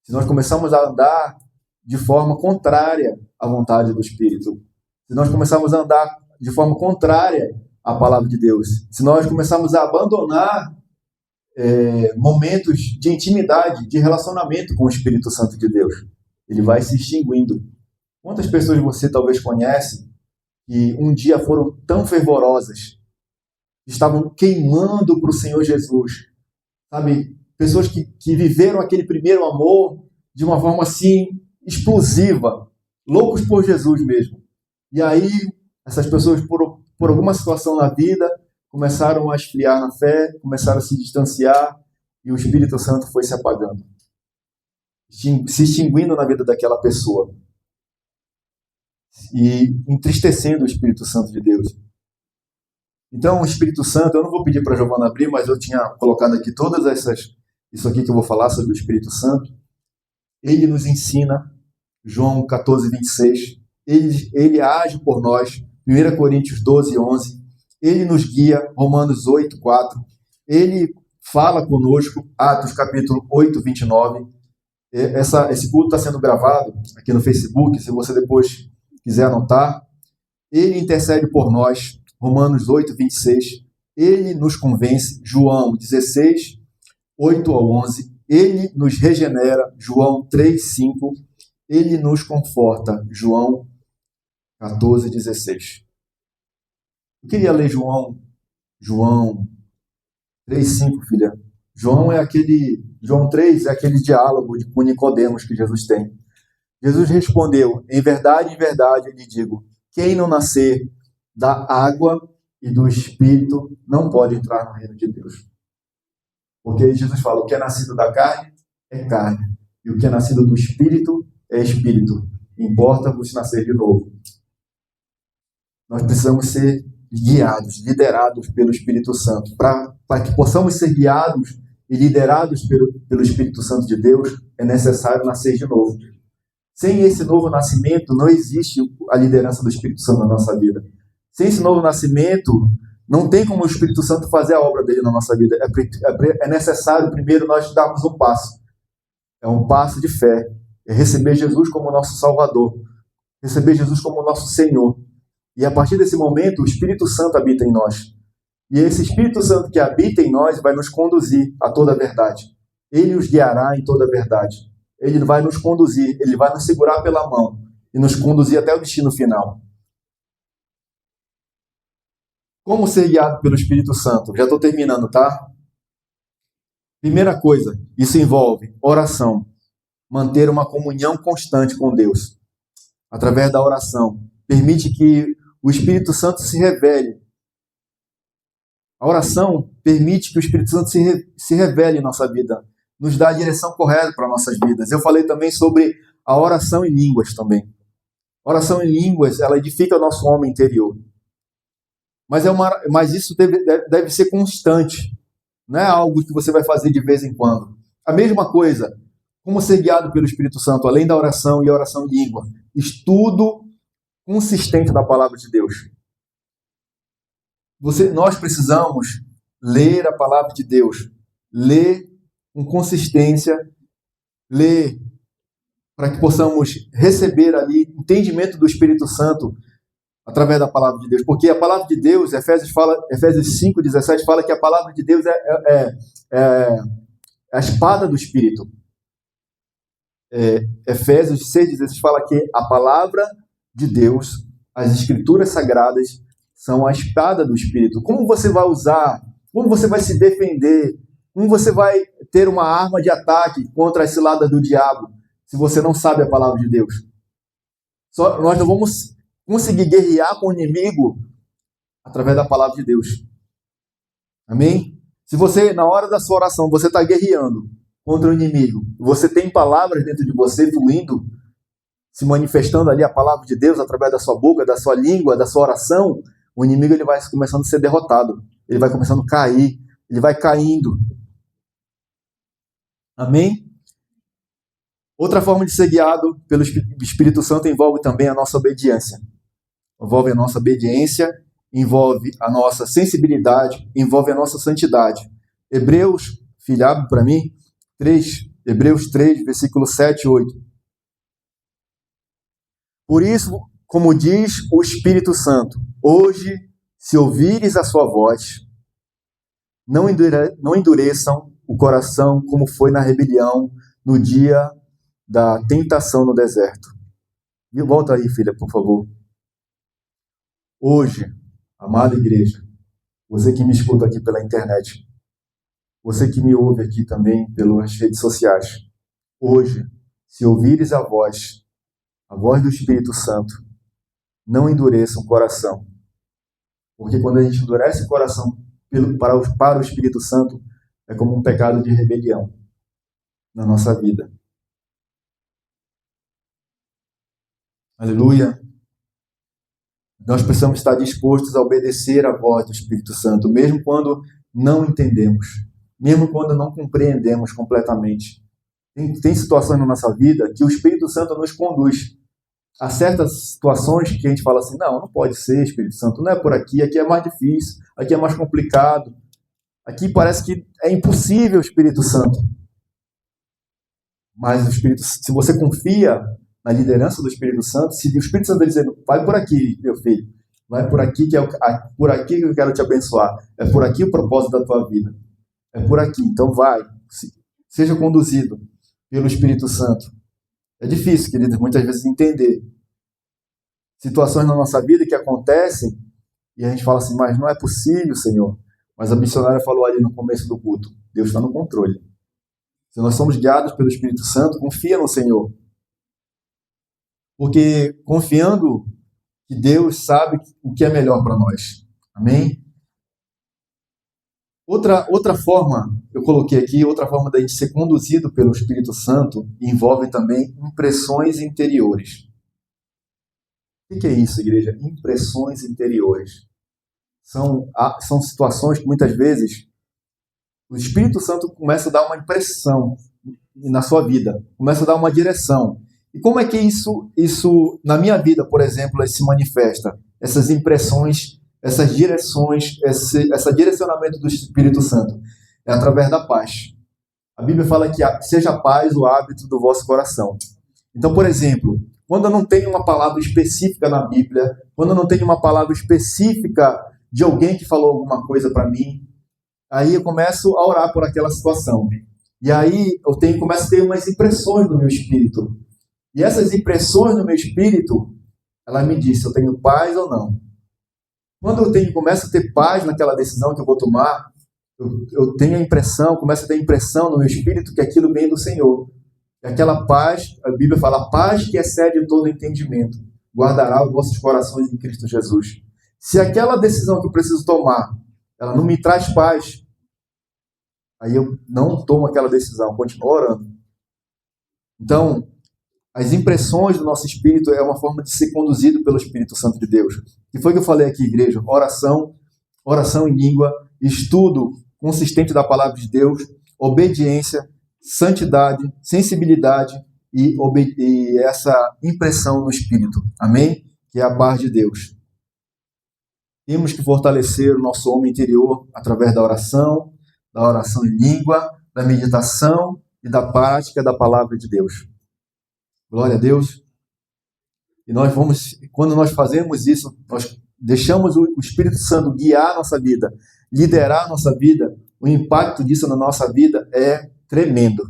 Se nós começarmos a andar de forma contrária à vontade do Espírito. Se nós começarmos a andar de forma contrária à palavra de Deus. Se nós começarmos a abandonar momentos de intimidade, de relacionamento com o Espírito Santo de Deus. Ele vai se extinguindo. Quantas pessoas você talvez conhece que um dia foram tão fervorosas, estavam queimando para o Senhor Jesus, sabe? Pessoas que viveram aquele primeiro amor de uma forma assim, explosiva, loucos por Jesus mesmo. E aí, essas pessoas, por alguma situação na vida, começaram a esfriar na fé, começaram a se distanciar, e o Espírito Santo foi se apagando, se extinguindo na vida daquela pessoa, e entristecendo o Espírito Santo de Deus. Então, o Espírito Santo, eu não vou pedir para a Giovana abrir, mas eu tinha colocado aqui isso aqui que eu vou falar sobre o Espírito Santo. Ele nos ensina, João 14, 26, ele age por nós, 1 Coríntios 12, 11, ele nos guia, Romanos 8, 4, ele fala conosco, Atos capítulo 8, 29, esse culto está sendo gravado aqui no Facebook, se você depois quiser anotar, ele intercede por nós, Romanos 8, 26, ele nos convence, João 16, 8 ao 11, ele nos regenera, João 3, 5, ele nos conforta, João 14, 16. Eu queria ler João 3, 5, filha. João 3 é aquele diálogo com Nicodemos que Jesus tem. Jesus respondeu, em verdade, eu lhe digo, quem não nascer da água e do Espírito não pode entrar no reino de Deus. Porque Jesus fala, o que é nascido da carne é carne, e o que é nascido do Espírito é Espírito. Importa-vos nascer de novo. Nós precisamos ser guiados, liderados pelo Espírito Santo. Para que possamos ser guiados e liderados pelo Espírito Santo de Deus, é necessário nascer de novo. Sem esse novo nascimento, não existe a liderança do Espírito Santo na nossa vida. Sem esse novo nascimento, não tem como o Espírito Santo fazer a obra dele na nossa vida. É necessário, primeiro, nós darmos um passo. É um passo de fé. É receber Jesus como nosso Salvador. Receber Jesus como nosso Senhor. E a partir desse momento, o Espírito Santo habita em nós. E esse Espírito Santo que habita em nós vai nos conduzir a toda a verdade. Ele os guiará em toda a verdade. Ele vai nos conduzir, ele vai nos segurar pela mão e nos conduzir até o destino final. Como ser guiado pelo Espírito Santo? Já estou terminando, tá? Primeira coisa, isso envolve oração. Manter uma comunhão constante com Deus. Através da oração. Permite que o Espírito Santo se revele. A oração permite que o Espírito Santo se revele em nossa vida. Nos dá a direção correta para nossas vidas. Eu falei também sobre a oração em línguas também. A oração em línguas, ela edifica o nosso homem interior. Mas isso deve ser constante. Não é algo que você vai fazer de vez em quando. A mesma coisa, como ser guiado pelo Espírito Santo, além da oração e a oração em língua. Estudo consistente da palavra de Deus. Nós precisamos ler a palavra de Deus. Ler com consistência. Ler para que possamos receber ali entendimento do Espírito Santo através da palavra de Deus. Porque a palavra de Deus, Efésios 5:17 fala que a palavra de Deus é a espada do Espírito. Efésios 6:16 fala que a palavra de Deus, as escrituras sagradas, são a espada do Espírito. Como você vai usar? Como você vai se defender? Como você vai ter uma arma de ataque contra as ciladas do diabo se você não sabe a palavra de Deus? Nós não vamos conseguir guerrear com o inimigo através da palavra de Deus. Amém? Se você, na hora da sua oração, você está guerreando contra o inimigo, você tem palavras dentro de você fluindo, se manifestando ali a palavra de Deus através da sua boca, da sua língua, da sua oração, o inimigo ele vai começando a ser derrotado. Ele vai começando a cair. Ele vai caindo. Amém? Outra forma de ser guiado pelo Espírito Santo envolve também a nossa obediência. Envolve a nossa obediência, envolve a nossa sensibilidade, envolve a nossa santidade. Hebreus, abre para mim, Hebreus 3, versículos 7 e 8. Por isso, como diz o Espírito Santo, hoje, se ouvires a sua voz, não endureçam o coração como foi na rebelião no dia da tentação no deserto. E volta aí, filha, por favor. Hoje, amada igreja, você que me escuta aqui pela internet, você que me ouve aqui também pelas redes sociais, hoje, se ouvires a voz do Espírito Santo, não endureça o coração. Porque quando a gente endurece o coração para o Espírito Santo, é como um pecado de rebelião na nossa vida. Aleluia. Nós precisamos estar dispostos a obedecer à voz do Espírito Santo, mesmo quando não entendemos, mesmo quando não compreendemos completamente. Tem situações na nossa vida que o Espírito Santo nos conduz. Há certas situações que a gente fala assim, não pode ser, Espírito Santo, não é por aqui é mais difícil, aqui é mais complicado, aqui parece que é impossível, Espírito Santo. Mas se você confia na liderança do Espírito Santo, se o Espírito Santo está dizendo, vai por aqui, meu filho, vai por aqui por aqui que eu quero te abençoar, é por aqui o propósito da tua vida, é por aqui, então vai, seja conduzido pelo Espírito Santo. É difícil, queridos, muitas vezes entender situações na nossa vida que acontecem e a gente fala assim, mas não é possível, Senhor. Mas a missionária falou ali no começo do culto, Deus está no controle. Se nós somos guiados pelo Espírito Santo, confia no Senhor. Porque confiando que Deus sabe o que é melhor para nós. Amém? Outra forma, eu coloquei aqui, outra forma da gente ser conduzido pelo Espírito Santo envolve também impressões interiores. O que é isso, igreja? Impressões interiores. São situações que muitas vezes o Espírito Santo começa a dar uma impressão na sua vida, começa a dar uma direção. E como é que isso na minha vida, por exemplo, se manifesta? Essas impressões, essas direções, esse direcionamento do Espírito Santo é através da paz. A Bíblia fala que seja a paz o hábito do vosso coração. Então, por exemplo, quando eu não tenho uma palavra específica na Bíblia, quando eu não tenho uma palavra específica de alguém que falou alguma coisa para mim, aí eu começo a orar por aquela situação. E aí eu começo a ter umas impressões no meu espírito. E essas impressões no meu espírito, ela me diz se eu tenho paz ou não. Quando eu começo a ter paz naquela decisão que eu vou tomar, eu tenho a impressão, começo a ter a impressão no meu espírito que aquilo vem do Senhor. E aquela paz, a Bíblia fala, paz que excede todo entendimento, guardará os vossos corações em Cristo Jesus. Se aquela decisão que eu preciso tomar, ela não me traz paz, aí eu não tomo aquela decisão, continuo orando. Então, as impressões do nosso espírito é uma forma de ser conduzido pelo Espírito Santo de Deus. E foi o que eu falei aqui, igreja: oração em língua, estudo consistente da palavra de Deus, obediência, santidade, sensibilidade e essa impressão no espírito. Amém? Que é a paz de Deus. Temos que fortalecer o nosso homem interior através da oração em língua, da meditação e da prática da palavra de Deus. Glória a Deus. E quando nós fazemos isso, nós deixamos o Espírito Santo guiar a nossa vida, liderar a nossa vida. O impacto disso na nossa vida é tremendo.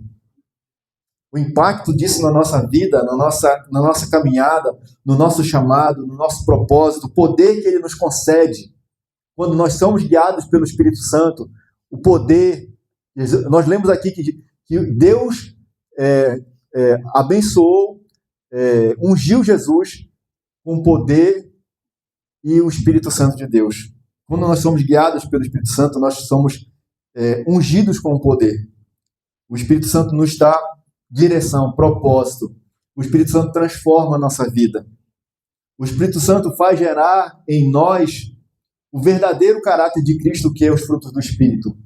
O impacto disso na nossa vida, na nossa caminhada, no nosso chamado, no nosso propósito, o poder que Ele nos concede, quando nós somos guiados pelo Espírito Santo, o poder. Nós lemos aqui que Deus abençoou, ungiu Jesus com o poder e o Espírito Santo de Deus. Quando nós somos guiados pelo Espírito Santo, nós somos ungidos com o poder. O Espírito Santo nos dá direção, propósito. O Espírito Santo transforma a nossa vida. O Espírito Santo faz gerar em nós o verdadeiro caráter de Cristo, que é os frutos do Espírito.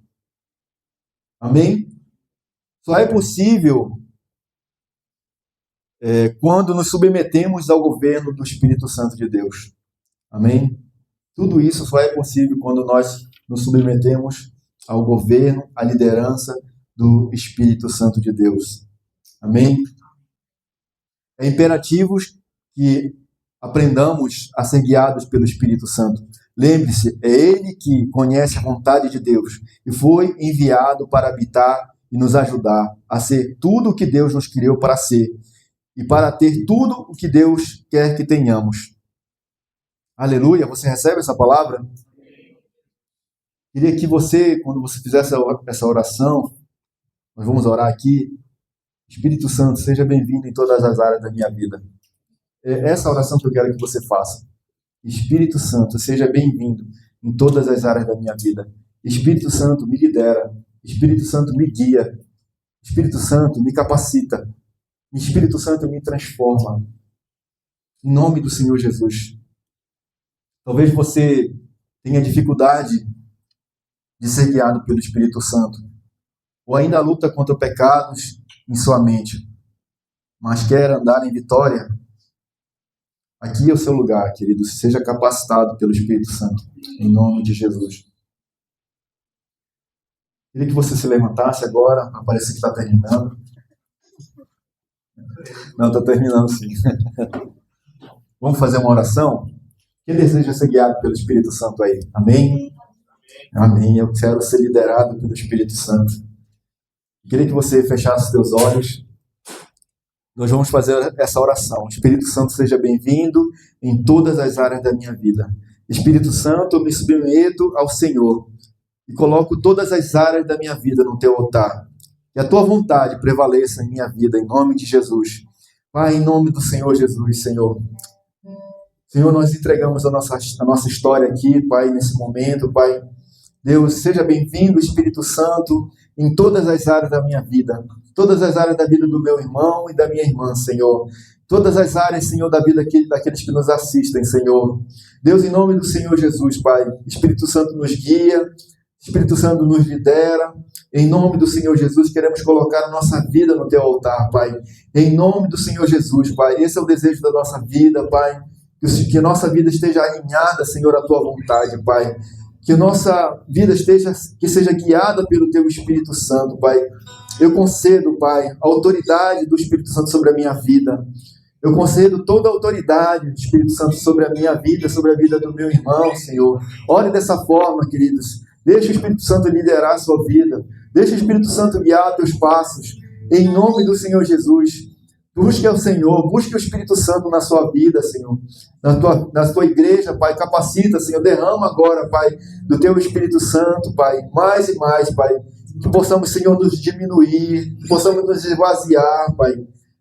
Amém? Só é possível quando nos submetemos ao governo do Espírito Santo de Deus. Amém? Tudo isso só é possível quando nós nos submetemos ao governo, à liderança do Espírito Santo de Deus. Amém? É imperativo que aprendamos a ser guiados pelo Espírito Santo. Lembre-se, é Ele que conhece a vontade de Deus e foi enviado para habitar e nos ajudar a ser tudo o que Deus nos criou para ser e para ter tudo o que Deus quer que tenhamos. Aleluia! Você recebe essa palavra? Queria que você, quando você fizer essa oração, nós vamos orar aqui. Espírito Santo, seja bem-vindo em todas as áreas da minha vida. É essa oração que eu quero que você faça. Espírito Santo, seja bem-vindo em todas as áreas da minha vida. Espírito Santo, me lidera. Espírito Santo, me guia. Espírito Santo, me capacita. Espírito Santo, me transforma. Em nome do Senhor Jesus. Talvez você tenha dificuldade de ser guiado pelo Espírito Santo. Ou ainda luta contra pecados em sua mente, mas quer andar em vitória. Aqui é o seu lugar, querido. Seja capacitado pelo Espírito Santo, em nome de Jesus. Queria que você se levantasse agora. Parece que está terminando. Não, está terminando sim. Vamos fazer uma oração? Quem deseja ser guiado pelo Espírito Santo aí? Amém? Amém. Eu quero ser liderado pelo Espírito Santo. Queria que você fechasse os seus olhos. Nós vamos fazer essa oração. Espírito Santo, seja bem-vindo em todas as áreas da minha vida. Espírito Santo, eu me submeto ao Senhor e coloco todas as áreas da minha vida no teu altar. Que a tua vontade prevaleça em minha vida, em nome de Jesus. Pai, em nome do Senhor Jesus, Senhor. Senhor, nós entregamos a nossa história aqui, Pai, nesse momento, Pai. Deus, seja bem-vindo, Espírito Santo, em todas as áreas da minha vida. Todas as áreas da vida do meu irmão e da minha irmã, Senhor. Todas as áreas, Senhor, da vida daqueles que nos assistem, Senhor. Deus, em nome do Senhor Jesus, Pai. Espírito Santo nos guia. Espírito Santo nos lidera. Em nome do Senhor Jesus, queremos colocar a nossa vida no teu altar, Pai. Em nome do Senhor Jesus, Pai. Esse é o desejo da nossa vida, Pai. Que a nossa vida esteja alinhada, Senhor, à tua vontade, Pai. Que a nossa vida seja guiada pelo teu Espírito Santo, Pai. Eu concedo, Pai, a autoridade do Espírito Santo sobre a minha vida. Eu concedo toda a autoridade do Espírito Santo sobre a minha vida, sobre a vida do meu irmão, Senhor. Ore dessa forma, queridos. Deixa o Espírito Santo liderar a sua vida. Deixa o Espírito Santo guiar os teus passos. Em nome do Senhor Jesus. Busque ao Senhor, busque o Espírito Santo na sua vida, Senhor. Na tua igreja, Pai. Capacita, Senhor. Derrama agora, Pai, do teu Espírito Santo, Pai. Mais e mais, Pai. Que possamos, Senhor, nos diminuir. Que possamos nos esvaziar, Pai.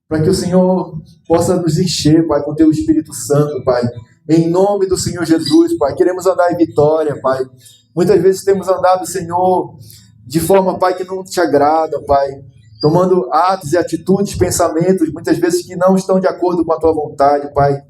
Para que o Senhor possa nos encher, Pai, com o teu Espírito Santo, Pai. Em nome do Senhor Jesus, Pai. Queremos andar em vitória, Pai. Muitas vezes temos andado, Senhor, de forma, Pai, que não te agrada, Pai. tomando atos e atitudes, pensamentos, muitas vezes que não estão de acordo com a tua vontade, Pai.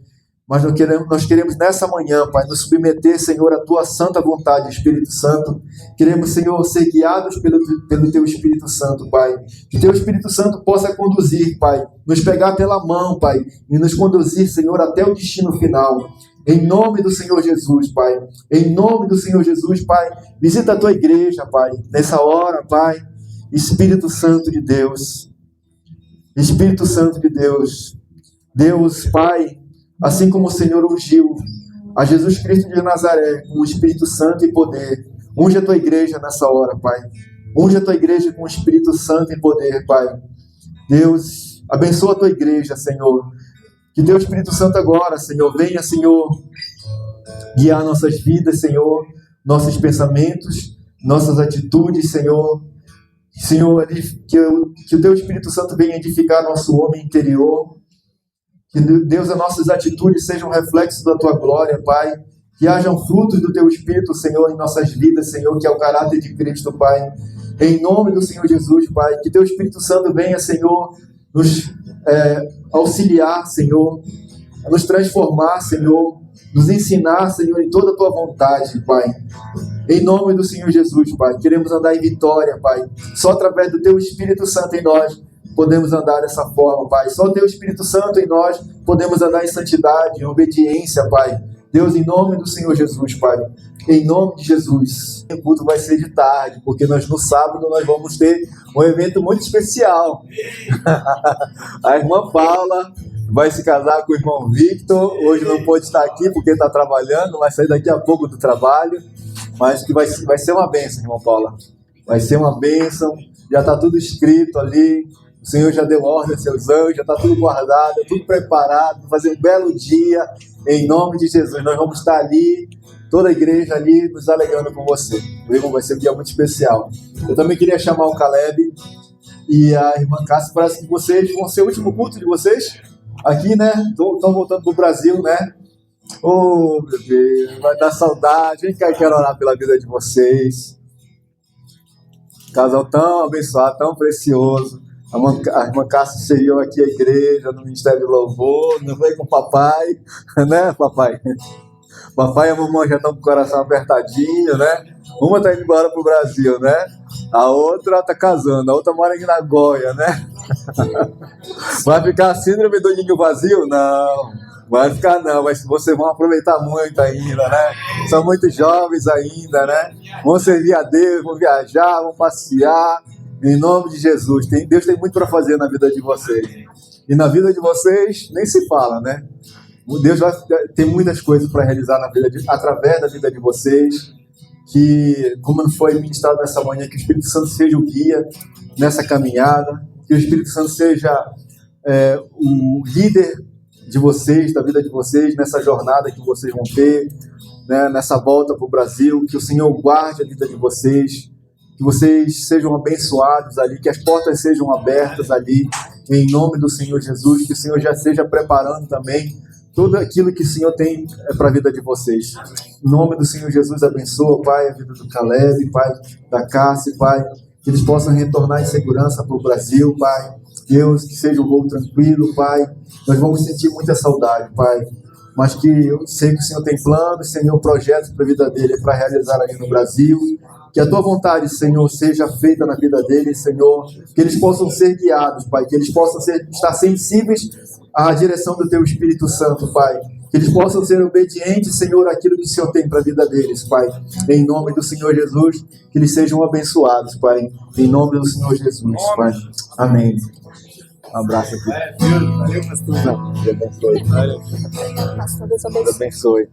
Mas nós queremos nessa manhã, Pai, nos submeter, Senhor, à tua santa vontade, Espírito Santo. Queremos, Senhor, ser guiados pelo teu Espírito Santo, Pai. Que teu Espírito Santo possa conduzir, Pai, nos pegar pela mão, Pai, e nos conduzir, Senhor, até o destino final. Em nome do Senhor Jesus, Pai. Em nome do Senhor Jesus, Pai. Visita a tua igreja, Pai, nessa hora, Pai. Espírito Santo de Deus. Espírito Santo de Deus. Deus, Pai, assim como o Senhor ungiu a Jesus Cristo de Nazaré com o Espírito Santo e poder, unge a tua igreja nessa hora, Pai. Unge a tua igreja com o Espírito Santo e poder, Pai. Deus, abençoa a tua igreja, Senhor. Que teu Espírito Santo agora, Senhor, venha, Senhor, guiar nossas vidas, Senhor, nossos pensamentos, nossas atitudes, Senhor. Senhor, que o teu Espírito Santo venha edificar nosso homem interior. Que, Deus, as nossas atitudes sejam reflexos da tua glória, Pai. Que hajam frutos do teu Espírito, Senhor, em nossas vidas, Senhor, que é o caráter de Cristo, Pai. Em nome do Senhor Jesus, Pai. Que teu Espírito Santo venha, Senhor, nos auxiliar, Senhor, a nos transformar, Senhor, nos ensinar, Senhor, em toda a tua vontade, Pai. Em nome do Senhor Jesus, Pai. Queremos andar em vitória, Pai. Só através do teu Espírito Santo em nós podemos andar dessa forma, Pai. Só o teu Espírito Santo em nós podemos andar em santidade, em obediência, Pai. Deus, em nome do Senhor Jesus, Pai. Em nome de Jesus. O culto vai ser de tarde, porque no sábado nós vamos ter um evento muito especial. A irmã Paula vai se casar com o irmão Victor. Hoje não pôde estar aqui porque está trabalhando, vai sair daqui a pouco do trabalho. Mas que vai ser uma bênção, irmã Paula. Vai ser uma bênção. Já está tudo escrito ali. O Senhor já deu ordem a seus anjos, já está tudo guardado, tudo preparado para fazer um belo dia. Em nome de Jesus, nós vamos estar ali, toda a igreja ali, nos alegrando com você. Vai ser um dia muito especial. Eu também queria chamar o Caleb e a irmã Cássia. Parece que vocês vão ser o último culto de vocês aqui, né? Estão voltando para o Brasil, né? Oh, meu Deus, vai dar saudade. Vem cá, eu quero orar pela vida de vocês. Casal tão abençoado, tão precioso. A irmã Cássia chegou aqui à igreja, no Ministério do Louvor, não foi com o papai, né, papai? Papai e a mamãe já estão com o coração apertadinho, né? Uma está indo embora para o Brasil, né? A outra está casando, a outra mora aqui na Goia, né? Vai ficar a síndrome do ninho vazio? Não, vai ficar não, mas vocês vão aproveitar muito ainda, né? São muito jovens ainda, né? Vão servir a Deus, vão viajar, vão passear. Em nome de Jesus, Deus tem muito para fazer na vida de vocês. E na vida de vocês, nem se fala, né? Deus tem muitas coisas para realizar através da vida de vocês. Que, como foi ministrado nessa manhã, que o Espírito Santo seja o guia nessa caminhada. Que o Espírito Santo seja o líder de vocês, da vida de vocês, nessa jornada que vocês vão ter, né? Nessa volta para o Brasil. Que o Senhor guarde a vida de vocês. Que vocês sejam abençoados ali, que as portas sejam abertas ali, em nome do Senhor Jesus, que o Senhor já esteja preparando também tudo aquilo que o Senhor tem para a vida de vocês. Em nome do Senhor Jesus, abençoa, Pai, a vida do Caleb, Pai, da Cássia, Pai, que eles possam retornar em segurança para o Brasil, Pai. Deus, que seja um voo tranquilo, Pai. Nós vamos sentir muita saudade, Pai, mas que eu sei que o Senhor tem planos, Senhor, projetos para a vida dele, para realizar ali no Brasil. Que a tua vontade, Senhor, seja feita na vida deles, Senhor. Que eles possam ser guiados, Pai. Que eles possam estar sensíveis à direção do teu Espírito Santo, Pai. Que eles possam ser obedientes, Senhor, àquilo que o Senhor tem para a vida deles, Pai. Em nome do Senhor Jesus, que eles sejam abençoados, Pai. Em nome do Senhor Jesus, Pai. Amém. Um abraço aqui. Valeu, pastor. Deus abençoe. Deus abençoe.